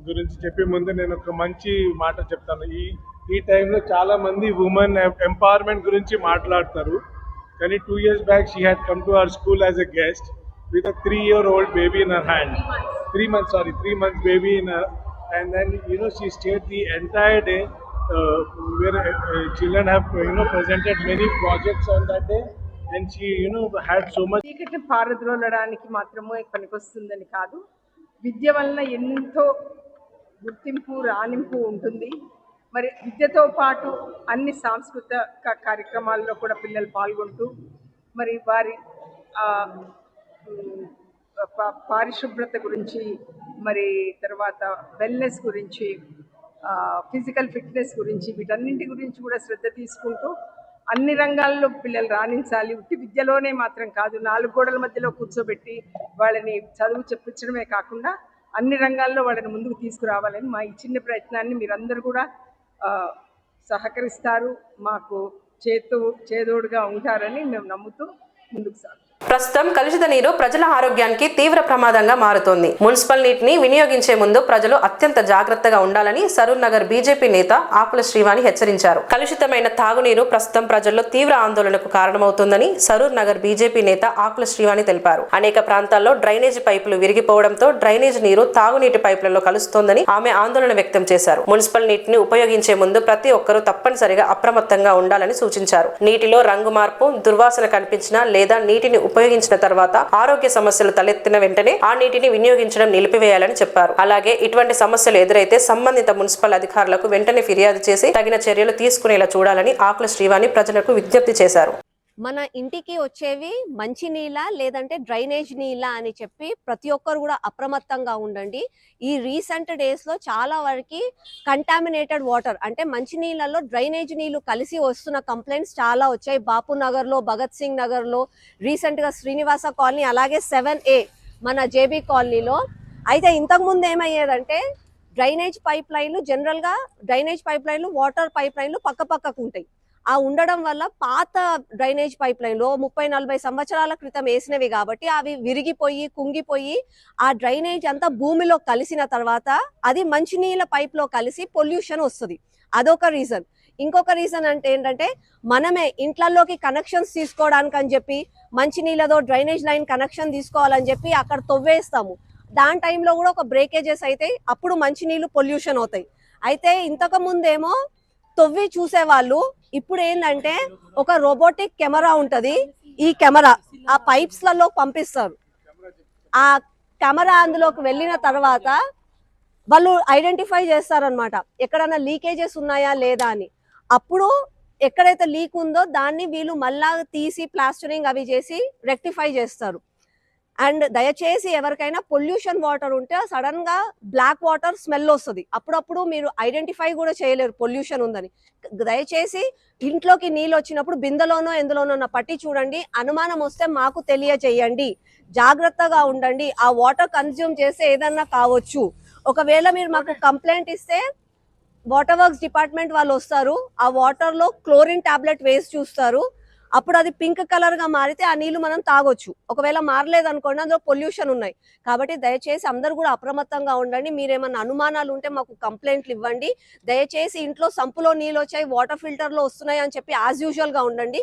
గురించి చెప్పే ముందు నేను ఒక మంచి మాట చెప్తాను. ఈ టైంలో చాలా మంది ఉమెన్ ఎంపవర్మెంట్ గురించి మాట్లాడతారు. కానీ 2 years back she had come to our school as a guest with a 3-year-old baby in her hand. 3 months baby in her, and then she stayed the entire day where children have presented many projects on that day, and she had so much. చీకటి పారద్రోలడానికి మాత్రమే పనికొస్తుందని కాదు, విద్య వలన ఎంతో గుర్తింపు, రాణింపు ఉంటుంది. మరి విద్యతో పాటు అన్ని సాంస్కృతిక కార్యక్రమాల్లో కూడా పిల్లలు పాల్గొంటూ మరి వారి పారిశుభ్రత గురించి, మరి తర్వాత వెల్నెస్ గురించి, ఫిజికల్ ఫిట్నెస్ గురించి, వీటన్నింటి గురించి కూడా శ్రద్ధ తీసుకుంటూ అన్ని రంగాల్లో పిల్లలు రాణించాలి. ఉట్టి విద్యలోనే మాత్రం కాదు, 4 గోడల మధ్యలో కూర్చోబెట్టి వాళ్ళని చదువు చెప్పించడమే కాకుండా అన్ని రంగాల్లో వాళ్ళని ముందుకు తీసుకురావాలని మా ఈ చిన్న ప్రయత్నాన్ని మీరందరూ కూడా సహకరిస్తారు, మాకు చేదోడుగా ఉంటారని మేము నమ్ముతూ ముందుకు సాగుతాం. ప్రస్తుతం కలుషిత నీరు ప్రజల ఆరోగ్యానికి తీవ్ర ప్రమాదంగా మారుతోంది. మున్సిపల్ నీటిని వినియోగించే ముందు ప్రజలు అత్యంత జాగ్రత్తగా ఉండాలని సరూర్ నగర్ బీజేపీ నేత ఆకుల శ్రీవాణి హెచ్చరించారు. కలుషితమైన తాగునీరు ప్రస్తుతం ప్రజల్లో తీవ్ర ఆందోళనకు కారణమవుతోందని సరూర్ నగర్ బీజేపీ నేత ఆకుల శ్రీవాణి తెలిపారు. అనేక ప్రాంతాల్లో డ్రైనేజీ పైపులు విరిగిపోవడంతో డ్రైనేజీ నీరు తాగునీటి పైపులలో కలుస్తోందని ఆమె ఆందోళన వ్యక్తం చేశారు. మున్సిపల్ నీటిని ఉపయోగించే ముందు ప్రతి ఒక్కరూ తప్పనిసరిగా అప్రమత్తంగా ఉండాలని సూచించారు. నీటిలో రంగు మార్పు, దుర్వాసన కనిపించినా లేదా నీటిని ఉపయోగించిన తర్వాత ఆరోగ్య సమస్యలు తలెత్తిన వెంటనే ఆ నీటిని వినియోగించడం నిలిపివేయాలని చెప్పారు. అలాగే ఇటువంటి సమస్యలు ఎదురైతే సంబంధిత మున్సిపల్ అధికారులకు వెంటనే ఫిర్యాదు చేసి తగిన చర్యలు తీసుకునేలా చూడాలని ఆకుల శ్రీవాణి ప్రజలకు విజ్ఞప్తి చేశారు. మన ఇంటికి వచ్చేవి మంచి నీళ్ళ లేదంటే డ్రైనేజ్ నీళ్ళ అని చెప్పి ప్రతి ఒక్కరు కూడా అప్రమత్తంగా ఉండండి. ఈ రీసెంట్ డేస్ లో చాలా వరకు కంటామినేటెడ్ వాటర్ అంటే మంచి నీళ్ళలో డ్రైనేజ్ నీళ్లు కలిసి వస్తున్న కంప్లైంట్స్ చాలా వచ్చాయి. బాపు నగర్ లో, భగత్ సింగ్ నగర్ లో, రీసెంట్ గా శ్రీనివాస కాలనీ, అలాగే 7A మన జేబీ కాలనీలో. అయితే ఇంతకు ముందు ఏమయ్యేదంటే డ్రైనేజ్ పైప్ లైన్లు, జనరల్ గా డ్రైనేజ్ పైప్ లైన్లు, వాటర్ పైప్ లైన్లు పక్కకు ఉంటాయి. ఆ ఉండడం వల్ల పాత డ్రైనేజ్ పైప్ లైన్లో 30-40 సంవత్సరాల క్రితం వేసినవి కాబట్టి అవి విరిగిపోయి కుంగిపోయి ఆ డ్రైనేజ్ అంతా భూమిలో కలిసిన తర్వాత అది మంచినీళ్ళ పైప్లో కలిసి పొల్యూషన్ వస్తుంది. అదొక రీజన్. ఇంకొక రీజన్ అంటే ఏంటంటే మనమే ఇంట్లలోకి కనెక్షన్స్ తీసుకోవడానికి అని చెప్పి మంచినీళ్ళతో డ్రైనేజ్ లైన్ కనెక్షన్ తీసుకోవాలని చెప్పి అక్కడ తవ్వేస్తాము. దాని టైంలో కూడా ఒక బ్రేకేజెస్ అయితే అప్పుడు మంచినీళ్ళు పొల్యూషన్ అవుతాయి. అయితే ఇంతకు ముందేమో తవ్వి చూసేవాళ్ళు, ఇప్పుడు ఏంటంటే ఒక రోబోటిక్ కెమెరా ఉంటది. ఈ కెమెరా ఆ పైప్స్ లలో పంపిస్తారు. ఆ కెమెరా అందులోకి వెళ్ళిన తర్వాత వాళ్ళు ఐడెంటిఫై చేస్తారనమాట ఎక్కడైనా లీకేజెస్ ఉన్నాయా లేదా అని. అప్పుడు ఎక్కడైతే లీక్ ఉందో దాన్ని వీళ్ళు మళ్ళా తీసి ప్లాస్టరింగ్ అవి చేసి రెక్టిఫై చేస్తారు. అండ్ దయచేసి ఎవరికైనా పొల్యూషన్ వాటర్ ఉంటే సడన్ గా బ్లాక్ వాటర్ స్మెల్ వస్తుంది. అప్పుడప్పుడు మీరు ఐడెంటిఫై కూడా చేయలేరు పొల్యూషన్ ఉందని. దయచేసి ఇంట్లోకి నీళ్ళు వచ్చినప్పుడు బిందెలోనో ఎందులోనో పట్టి చూడండి. అనుమానం వస్తే మాకు తెలియజేయండి. జాగ్రత్తగా ఉండండి. ఆ వాటర్ కన్జ్యూమ్ చేస్తే ఏదన్నా కావచ్చు. ఒకవేళ మీరు మాకు కంప్లైంట్ ఇస్తే వాటర్ వర్క్స్ డిపార్ట్మెంట్ వాళ్ళు వస్తారు. ఆ వాటర్ లో క్లోరిన్ టాబ్లెట్ వేసి చూస్తారు. అప్పుడు అది పింక్ కలర్ గా మారితే ఆ నీళ్లు మనం తాగొచ్చు. ఒకవేళ మారలేదు అనుకోండి అందులో పొల్యూషన్ ఉన్నాయి. కాబట్టి దయచేసి అందరూ కూడా అప్రమత్తంగా ఉండండి. మీరేమన్నా అనుమానాలు ఉంటే మాకు కంప్లైంట్లు ఇవ్వండి. దయచేసి ఇంట్లో సంపులో నీళ్ళు వచ్చాయి, వాటర్ ఫిల్టర్ లో వస్తున్నాయి అని చెప్పి యాజ్ యూజువల్ గా ఉండండి.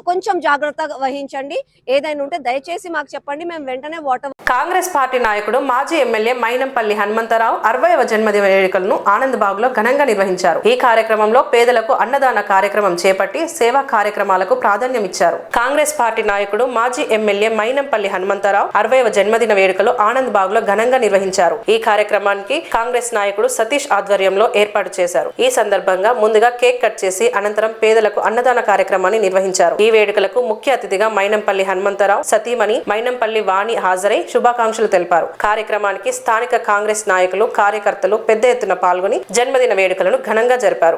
కొంచెం జాగ్రత్తగా వహించండి. ఏదైనా ఉంటే దయచేసి మాకు చెప్పండి, మేము వెంటనే వాటర్. కాంగ్రెస్ పార్టీ నాయకుడు మాజీ ఎమ్మెల్యే మైనంపల్లి హనుమంతరావు 60వ జన్మదిన వేడుకలను ఆనందబాగ్ లో ఘనంగా నిర్వహించారు. ఈ కార్యక్రమంలో పేదలకు అన్నదాన కార్యక్రమం చేపట్టి సేవా కార్యక్రమాలకు ప్రాధాన్యం ఇచ్చారు. కాంగ్రెస్ పార్టీ నాయకుడు మాజీ ఎమ్మెల్యే మైనంపల్లి హనుమంతరావు 60వ జన్మదిన వేడుకలు ఆనందబాగ్ లో ఘనంగా నిర్వహించారు. ఈ కార్యక్రమానికి కాంగ్రెస్ నాయకుడు సతీష్ ఆధ్వర్యంలో ఏర్పాటు చేశారు. ఈ సందర్భంగా ముందుగా కేక్ కట్ చేసి అనంతరం పేదలకు అన్నదాన కార్యక్రమాన్ని నిర్వహించారు. ఈ వేడుకలకు ముఖ్య అతిథిగా మైనంపల్లి హనుమంతరావు సతీమణి మైనంపల్లి వాణి హాజరై శుభాకాంక్షలు తెలిపారు. కార్యక్రమానికి స్థానిక కాంగ్రెస్ నాయకులు, కార్యకర్తలు పెద్ద ఎత్తున పాల్గొని జన్మదిన వేడుకలను ఘనంగా జరిపారు.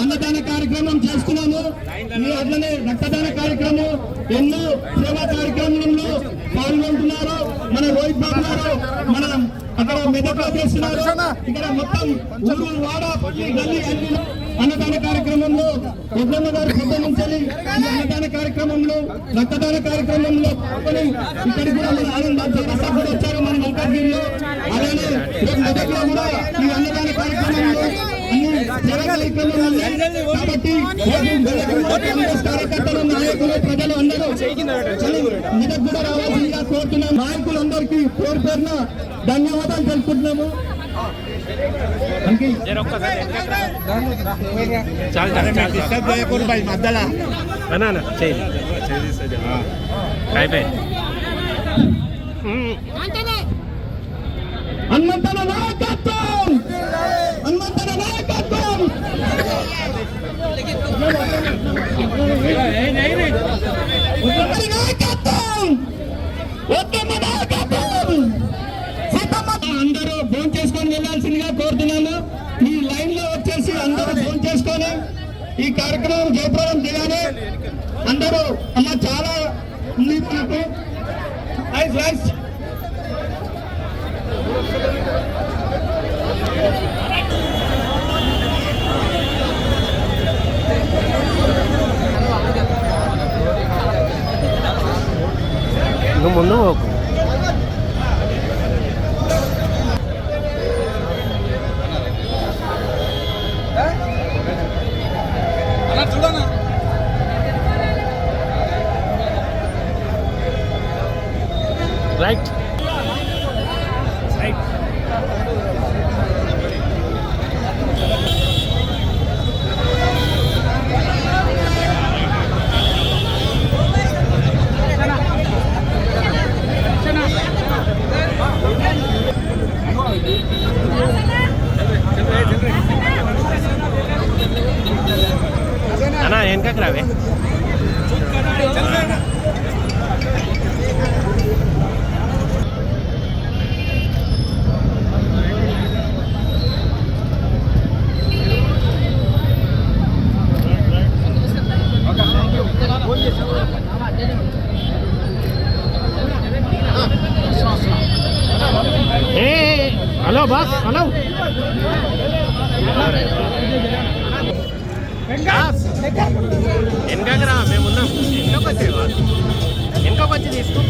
అన్నదాన కార్యక్రమం చేస్తున్నాము. అట్లనే రక్తదాన కార్యక్రమం, ఎన్నో సేవా కార్యక్రమంలో పాల్గొంటున్నారు. మన రోహిత్ బాబు గారు మన అక్కడ మెదక్లో చేస్తున్నారు. ఇక్కడ మొత్తం ఊరు వాడ గల్లీ అన్నదాన కార్యక్రమంలో ఉద్యమ గారు పెద్ద నుంచి అన్నదాన కార్యక్రమంలో రక్తదాన కార్యక్రమంలో ఇక్కడికి కూడా మన ఆనంద్ కూడా వచ్చారు మన మల్కాజ్గిరిలో. అలానే మెదక్లో కూడా ఈ అన్నదాన కార్యక్రమంలో కాబట్టి కార్యకర్తలు, నాయకులు, ప్రజలు అందరూ మెదక్ కూడా రావాల్సిందిగా కోరుతున్నాం. నాయకులందరికీ పేరు పేరున ధన్యవాదాలు తెలుపుతున్నాము. హనుమంతన నాయకత్వం, హనుమంతన నాయకత్వం. అందరూ ఫోన్ చేసుకొని వెళ్ళాల్సిందిగా కోరుతున్నాను. ఈ లైన్ లో వచ్చేసి అందరూ ఫోన్ చేసుకొని ఈ కార్యక్రమం జయప్రదం చేయాలి. అందరూ అమ్మ చాలా ఉంది మనకు. నువ్వు ముందు పోకు. రైట్ అన్నా వెనకకి రావే. హలో బాస్, హలో వెనకకి రా, మేము ఉన్నాం. వెనకకి వచ్చేవా? వెనకకి వచ్చి తీసుకో.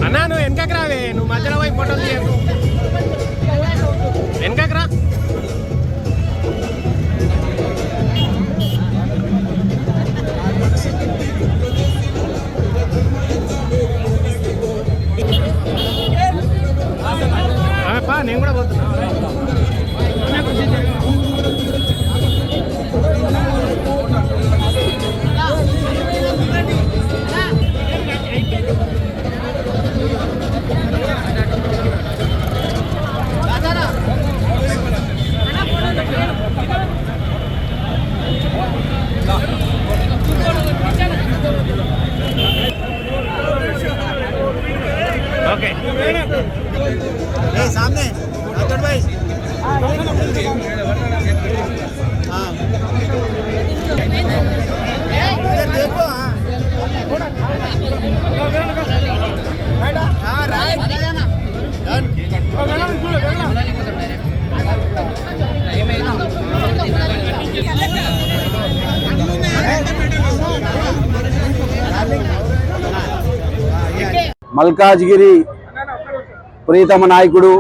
అన్నా నువ్వు వెనకకి రావే, నువ్వు మధ్యలో పోయి ఫోటోలు తీయకు. వెనకకి రా. నేను కూడా పోతున్నా. ఓకే सामने भाई देखो మల్కాజ్గిరి ప్రీతమ నాయకుడు,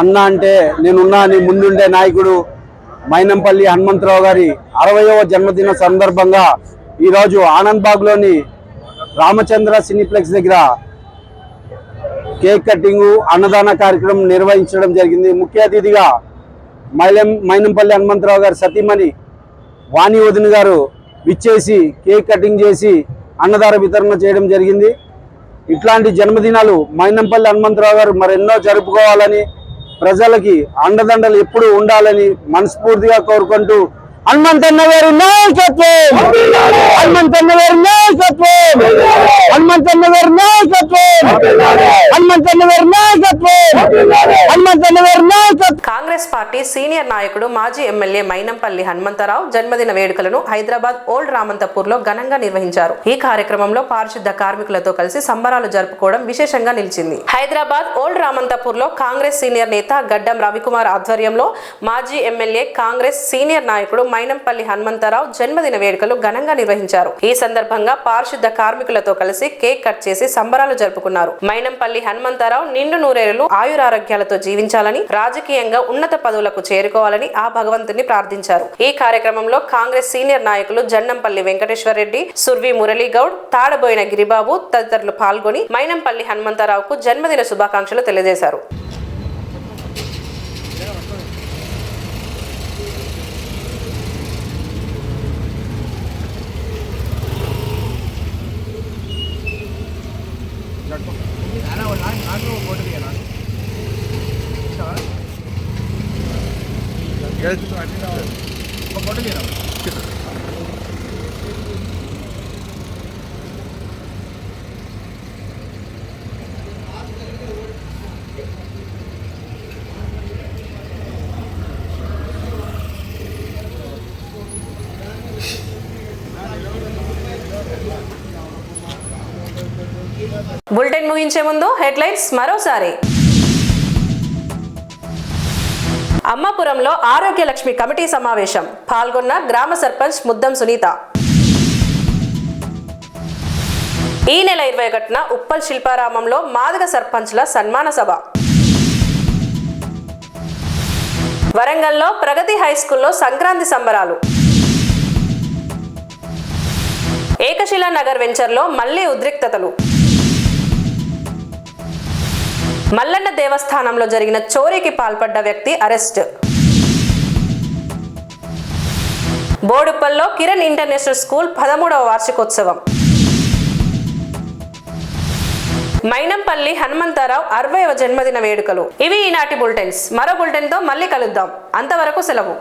అన్న అంటే నేనున్నా నీ ముందుండే నాయకుడు మైనంపల్లి హనుమంతరావు గారి 60వ జన్మదిన సందర్భంగా ఈరోజు ఆనంద్బాగ్లోని రామచంద్ర సినీప్లెక్స్ దగ్గర కేక్ కటింగు, అన్నదాన కార్యక్రమం నిర్వహించడం జరిగింది. ముఖ్య అతిథిగా మైనంపల్లి హనుమంతరావు గారి సతీమణి వాణి వదిన గారు విచ్చేసి కేక్ కటింగ్ చేసి అన్నదాన వితరణ చేయడం జరిగింది. ఇట్లాంటి జన్మదినాలు మైనంపల్లి హనుమంతరావు గారు మరెన్నో జరుపుకోవాలని, ప్రజలకి అండదండలు ఎప్పుడు ఉండాలని మనస్ఫూర్తిగా కోరుకుంటూ హనుమంతన్న గారి నాయకత్వం, హనుమంతన్న గారి నాయకత్వం, హనుమంతన్న గారి నాయకత్వం, హనుమంతన్న గారి నాయకత్వం, హనుమంతన్న గారి నాయకత్వం. కాంగ్రెస్ పార్టీ సీనియర్ నాయకుడు మాజీ ఎమ్మెల్యే మైనంపల్లి హనుమంతరావు జన్మదిన వేడుకలను హైదరాబాద్ ఓల్డ్ రామంతపూర్ లో ఘనంగా నిర్వహించారు. ఈ కార్యక్రమంలో పారిశుద్ధ కార్మికులతో కలిసి సంబరాలు జరుపుకోవడం విశేషంగా నిలిచింది. హైదరాబాద్ ఓల్డ్ రామంతపూర్ లో కాంగ్రెస్ సీనియర్ నేత గడ్డం రవికుమార్ ఆధ్వర్యంలో మాజీ ఎమ్మెల్యే కాంగ్రెస్ సీనియర్ నాయకుడు మైనంపల్లి హనుమంతరావు జన్మదిన వేడుకలు ఘనంగా నిర్వహించారు. ఈ సందర్భంగా పారిశుద్ధ కార్మికులతో కలిసి కేక్ కట్ చేసి సంబరాలు జరుపుకున్నారు. మైనంపల్లి హనుమంతరావు నిండు నూరేళ్లు ఆయురారోగ్యాలతో జీవించాలని, రాజకీయంగా ఉన్నత పదవులకు చేరుకోవాలని ఆ భగవంతుని ప్రార్థించారు. ఈ కార్యక్రమంలో కాంగ్రెస్ సీనియర్ నాయకులు జన్నంపల్లి వెంకటేశ్వర రెడ్డి, సుర్వి మురళీగౌడ్, తాడబోయిన గిరిబాబు తదితరులు పాల్గొని మైనంపల్లి హనుమంతరావుకు జన్మదిన శుభాకాంక్షలు తెలియజేశారు. బులెటిన్ ముగించే ముందు హెడ్లైన్స్ మరోసారి. అమ్మాపురంలో ఆరోగ్య లక్ష్మి కమిటీ సమావేశం. పాల్గొన్న గ్రామ సర్పంచ్ ముద్దం సునీత. ఈ నెల 21న ఉప్పల్ శిల్పారామంలో మాదిగ సర్పంచ్ల సన్మాన సభ. వరంగల్లో ప్రగతి హైస్కూల్లో సంక్రాంతి సంబరాలు. ఏకశిలా నగర్ వెంచర్లో మళ్లీ ఉద్రిక్తతలు. మల్లన్న దేవస్థానంలో జరిగిన చోరీకి పాల్పడ్డ వ్యక్తి అరెస్ట్. బోడుప్పల్లో కిరణ్ ఇంటర్నేషనల్ స్కూల్ 13వ వార్షికోత్సవం. మైనంపల్లి హనుమంతరావు 60వ జన్మదిన వేడుకలు. ఇవి ఈనాటి బులెటిన్స్. మరో బులెటిన్తో మళ్ళీ కలుద్దాం. అంతవరకు సెలవు.